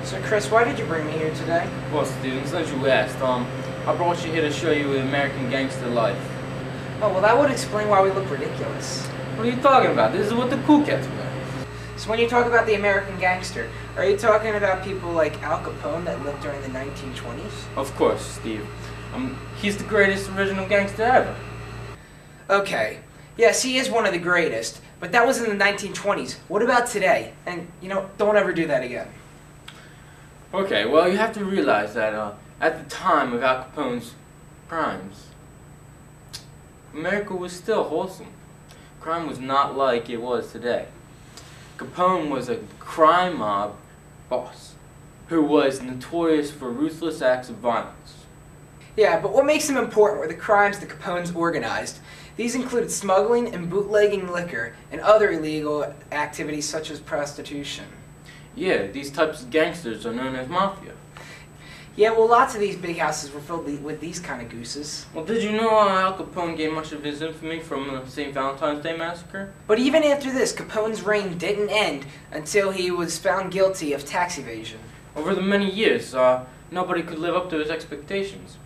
So Chris, why did you bring me here today? Well, Steven, since you asked, I brought you here to show you American Gangster life. Oh, well that would explain why we look ridiculous. What are you talking about? This is what the cool cats wear. So when you talk about the American Gangster, are you talking about people like Al Capone that lived during the 1920s? Of course, Steve. He's the greatest original gangster ever. Okay. Yes, he is one of the greatest, but that was in the 1920s. What about today? And, don't ever do that again. Okay, well, you have to realize that at the time of Al Capone's crimes, America was still wholesome. Crime was not like it was today. Capone was a crime mob boss who was notorious for ruthless acts of violence. Yeah, but what makes him important were the crimes the Capones organized. These included smuggling and bootlegging liquor and other illegal activities such as prostitution. Yeah, these types of gangsters are known as mafia. Yeah, well, lots of these big houses were filled with these kind of gooses. Well, did you know Al Capone gained much of his infamy from the St. Valentine's Day Massacre? But even after this, Capone's reign didn't end until he was found guilty of tax evasion. Over the many years, nobody could live up to his expectations.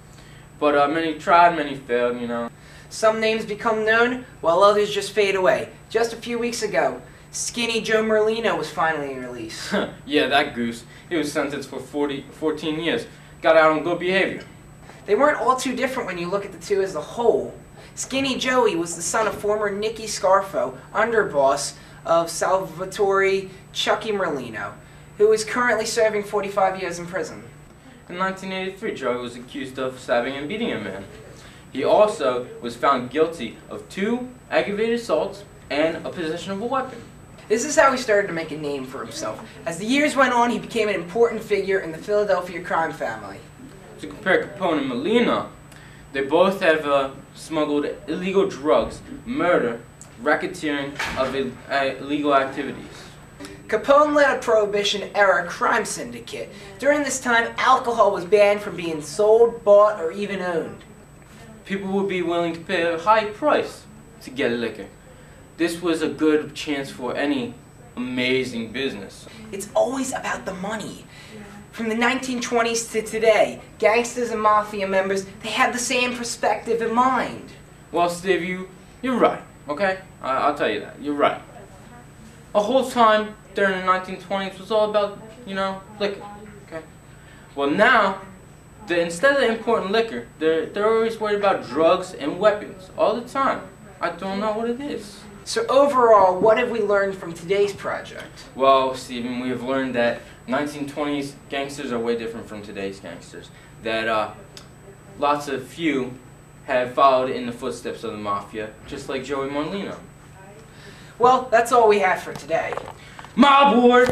But many tried, many failed, Some names become known, while others just fade away. Just a few weeks ago, Skinny Joe Merlino was finally released. Yeah, that goose. He was sentenced for 14 years. Got out on good behavior. They weren't all too different when you look at the two as a whole. Skinny Joey was the son of former Nicky Scarfo, underboss of Salvatore Chucky Merlino, who is currently serving 45 years in prison. In 1983, Joey was accused of stabbing and beating a man. He also was found guilty of 2 aggravated assaults and a possession of a weapon. This is how he started to make a name for himself. As the years went on, he became an important figure in the Philadelphia crime family. To compare Capone and Molina, they both have smuggled illegal drugs, murder, racketeering of illegal activities. Capone led a Prohibition-era crime syndicate. During this time, alcohol was banned from being sold, bought, or even owned. People would be willing to pay a high price to get liquor. This was a good chance for any amazing business. It's always about the money. From the 1920s to today, gangsters and mafia members, they had the same perspective in mind. Well, Steve, you're right, okay? I'll tell you that. You're right. A whole time during the 1920s was all about, liquor, okay? Well, now, instead of importing liquor, they're always worried about drugs and weapons all the time. I don't know what it is. So overall, what have we learned from today's project? Well, Stephen, we have learned that 1920s gangsters are way different from today's gangsters. That lots of few have followed in the footsteps of the mafia, just like Joey Morlino. Well, that's all we have for today. Mob Ward!